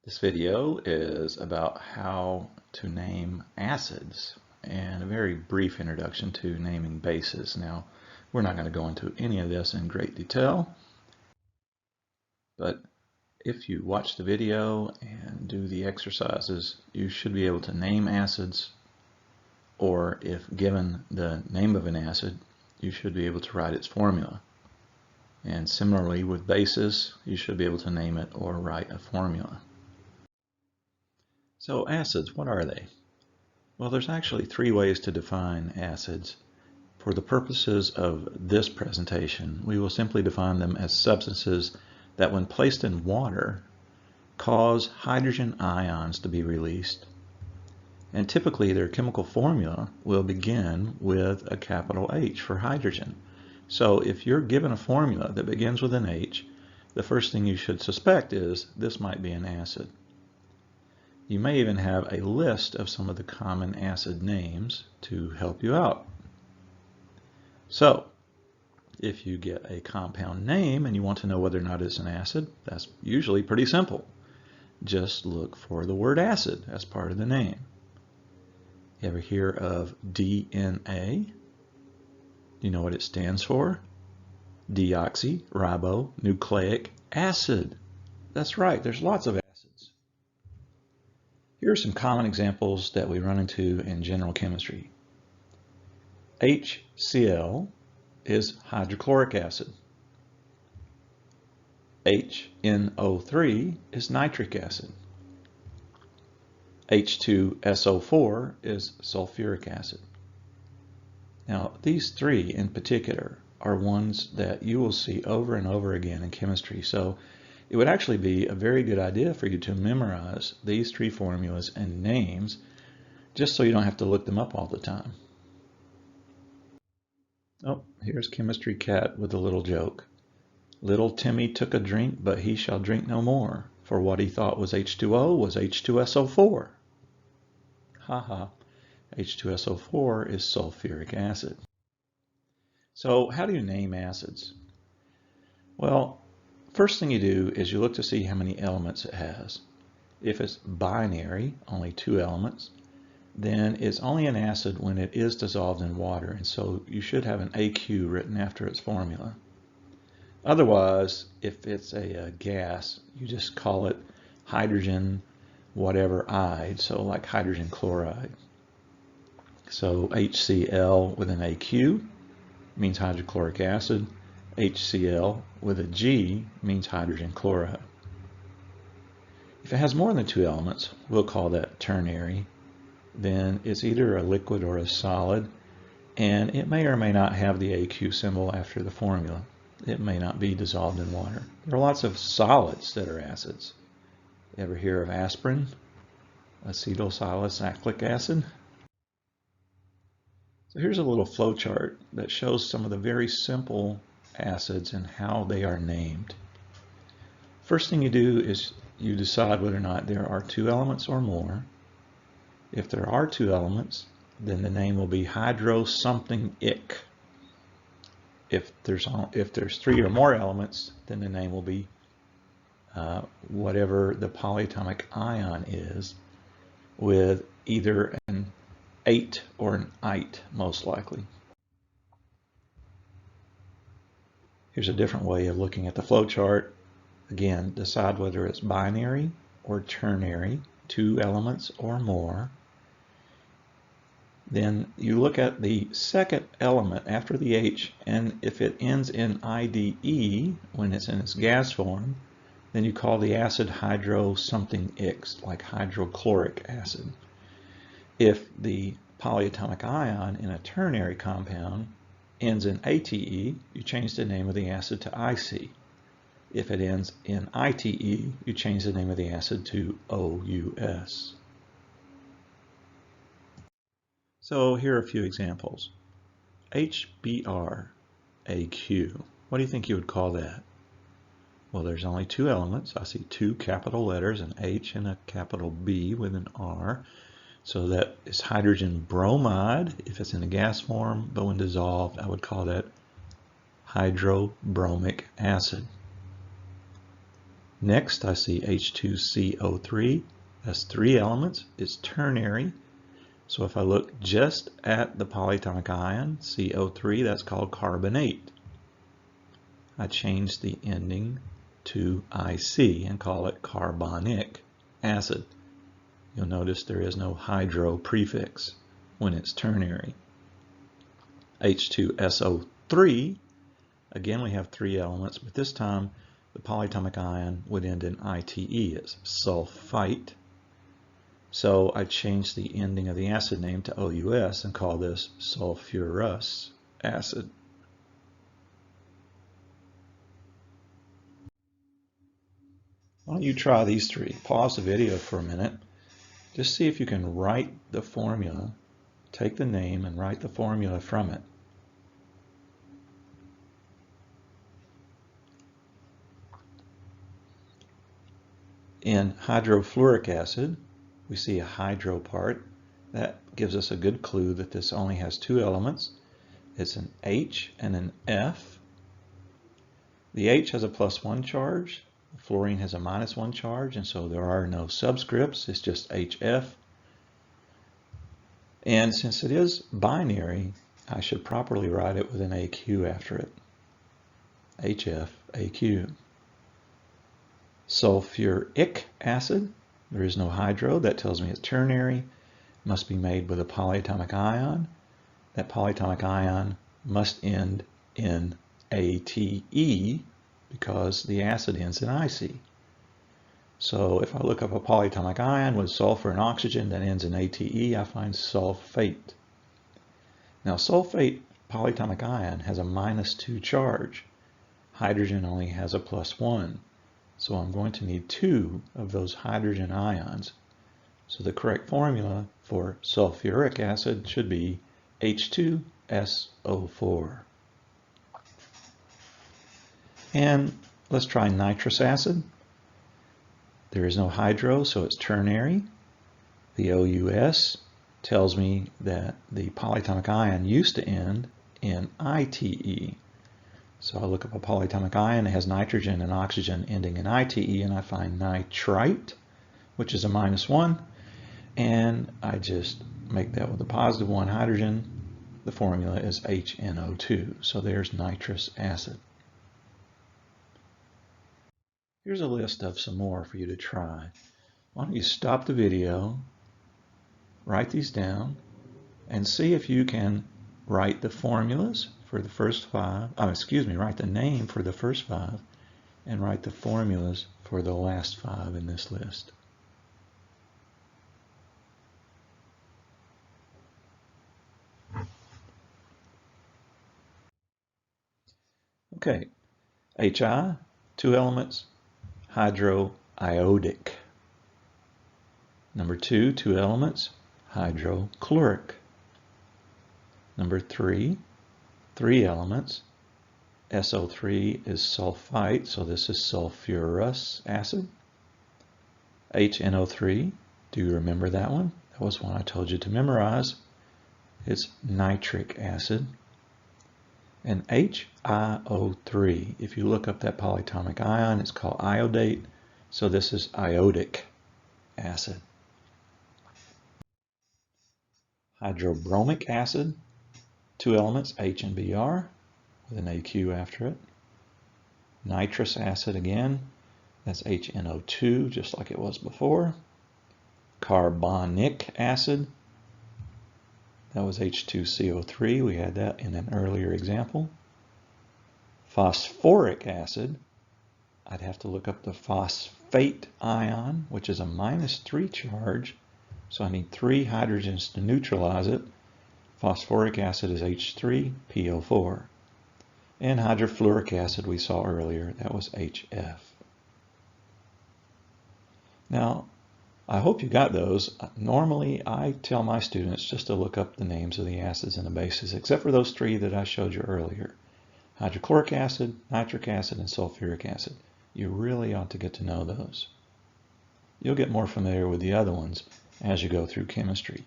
This video is about how to name acids and a very brief introduction to naming bases. Now, we're not going to go into any of this in great detail, but if you watch the video and do the exercises, you should be able to name acids, or if given the name of an acid, you should be able to write its formula. And similarly with bases, you should be able to name it or write a formula. So acids, what are they? Well, there's actually three ways to define acids. For the purposes of this presentation, we will simply define them as substances that when placed in water cause hydrogen ions to be released. And typically their chemical formula will begin with a capital H for hydrogen. So if you're given a formula that begins with an H, the first thing you should suspect is this might be an acid. You may even have a list of some of the common acid names to help you out. So, if you get a compound name and you want to know whether or not it's an acid, that's usually pretty simple. Just look for the word acid as part of the name. You ever hear of DNA? Do you know what it stands for? Deoxyribonucleic acid. That's right, there's lots of acids. Here are some common examples that we run into in general chemistry. HCl is hydrochloric acid. HNO3 is nitric acid. H2SO4 is sulfuric acid. Now, these three in particular are ones that you will see over and over again in chemistry. So it would actually be a very good idea for you to memorize these three formulas and names just so you don't have to look them up all the time. Oh, here's Chemistry Cat with a little joke. Little Timmy took a drink, but he shall drink no more, for what he thought was H2O was H2SO4. Haha, H2SO4 is sulfuric acid. So how do you name acids? Well, first thing you do is you look to see how many elements it has. If it's binary, only 2 elements, then it's only an acid when it is dissolved in water, and so you should have an AQ written after its formula. Otherwise, if it's a gas, you just call it hydrogen whatever ide, so like hydrogen chloride. So HCl with an AQ means hydrochloric acid. HCl with a G means hydrogen chloride. If it has more than 2 elements, we'll call that ternary. Then it's either a liquid or a solid, and it may or may not have the AQ symbol after the formula. It may not be dissolved in water. There are lots of solids that are acids. You ever hear of aspirin? Acetylsalicylic acid? So here's a little flow chart that shows some of the very simple acids and how they are named. First thing you do is you decide whether or not there are 2 elements or more. If there are 2 elements, then the name will be hydro something ic. If there's 3 or more elements, then the name will be whatever the polyatomic ion is, with either an 8 or an ite, most likely. Here's a different way of looking at the flow chart. Again, decide whether it's binary or ternary, 2 elements or more. Then you look at the second element after the H, and if it ends in IDE when it's in its gas form, then you call the acid hydro something X, like hydrochloric acid. If the polyatomic ion in a ternary compound ends in ATE, you change the name of the acid to IC. If it ends in ITE, you change the name of the acid to OUS. So here are a few examples. HBrAQ. What do you think you would call that? Well, there's only 2 elements. I see 2 capital letters, an H and a capital B with an R. So that is hydrogen bromide if it's in a gas form, but when dissolved, I would call that hydrobromic acid. Next, I see H2CO3. That's 3 elements. It's ternary. So if I look just at the polyatomic ion, CO3, that's called carbonate. I change the ending to IC and call it carbonic acid. You'll notice there is no hydro prefix when it's ternary. H2SO3, again we have 3 elements, but this time the polyatomic ion would end in ITE. It's sulfite. So I changed the ending of the acid name to OUS and call this sulfurous acid. Why don't you try these 3? Pause the video for a minute. Just see if you can write the formula. Take the name and write the formula from it. In hydrofluoric acid, we see a hydro part. That gives us a good clue that this only has 2 elements. It's an H and an F. The H has a +1 charge. Fluorine has a -1 charge, and so there are no subscripts. It's just HF. And since it is binary, I should properly write it with an AQ after it. HF, AQ. Sulfuric acid, there is no hydro. That tells me it's ternary. Must be made with a polyatomic ion. That polyatomic ion must end in ATE because the acid ends in IC. So if I look up a polyatomic ion with sulfur and oxygen that ends in ATE, I find sulfate. Now sulfate polyatomic ion has a -2 charge. Hydrogen only has a +1. So I'm going to need 2 of those hydrogen ions. So the correct formula for sulfuric acid should be H2SO4. And let's try nitrous acid. There is no hydro, so it's ternary. The OUS tells me that the polyatomic ion used to end in ITE. So I look up a polyatomic ion that has nitrogen and oxygen ending in ITE, and I find nitrite, which is a -1, and I just make that with a +1 hydrogen. The formula is HNO2, so there's nitrous acid. Here's a list of some more for you to try. Why don't you stop the video, write these down, and see if you can write the formulas for the first 5, write the name for the first 5, and write the formulas for the last 5 in this list. Okay, HI, 2 elements, hydroiodic. Number 2, 2 elements, hydrochloric. Number 3, 3 elements, SO3 is sulfite, so this is sulfurous acid. HNO3, do you remember that one? That was one I told you to memorize. It's nitric acid. And HiO3, if you look up that polyatomic ion, it's called iodate, so this is iodic acid. Hydrobromic acid, 2 elements, H and Br, with an AQ after it. Nitrous acid again, that's HNO2, just like it was before. Carbonic acid, that was H2CO3, we had that in an earlier example. Phosphoric acid, I'd have to look up the phosphate ion, which is a -3 charge, so I need 3 hydrogens to neutralize it. Phosphoric acid is H3PO4. And hydrofluoric acid we saw earlier, that was HF. Now, I hope you got those. Normally, I tell my students just to look up the names of the acids and the bases, except for those 3 that I showed you earlier. Hydrochloric acid, nitric acid, and sulfuric acid. You really ought to get to know those. You'll get more familiar with the other ones as you go through chemistry.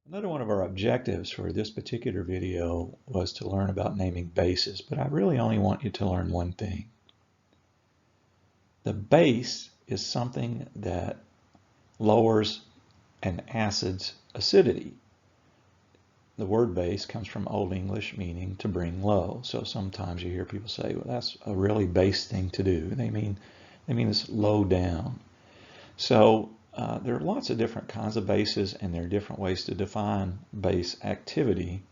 Another one of our objectives for this particular video was to learn about naming bases, but I really only want you to learn one thing. The base is something that lowers an acid's acidity. The word base comes from Old English meaning to bring low. So sometimes you hear people say, well, that's a really base thing to do. They mean it's low down. So there are lots of different kinds of bases, and there are different ways to define base activity.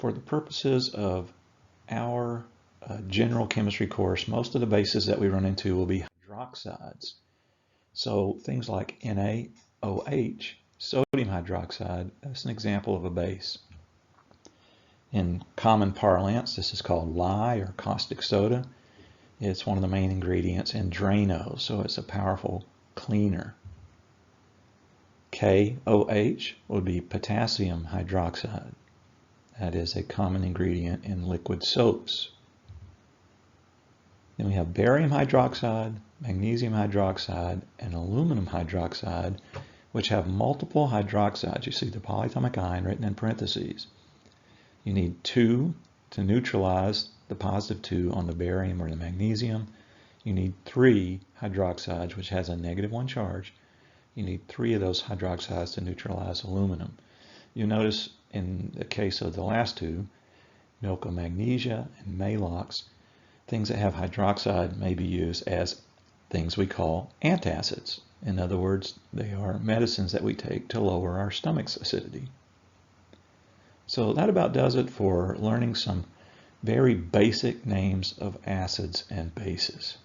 For the purposes of our general chemistry course, most of the bases that we run into will be hydroxides. So things like NaOH, sodium hydroxide, that's an example of a base. In common parlance, this is called lye or caustic soda. It's one of the main ingredients in Drano, so it's a powerful cleaner. KOH would be potassium hydroxide. That is a common ingredient in liquid soaps. Then we have barium hydroxide, magnesium hydroxide, and aluminum hydroxide, which have multiple hydroxides. You see the polyatomic ion written in parentheses. You need 2 to neutralize the positive 2 on the barium or the magnesium. You need 3 hydroxides, which has a -1 charge. You need 3 of those hydroxides to neutralize aluminum. You notice in the case of the last two, milk of magnesia and Maalox, things that have hydroxide may be used as things we call antacids. In other words, they are medicines that we take to lower our stomach's acidity. So that about does it for learning some very basic names of acids and bases.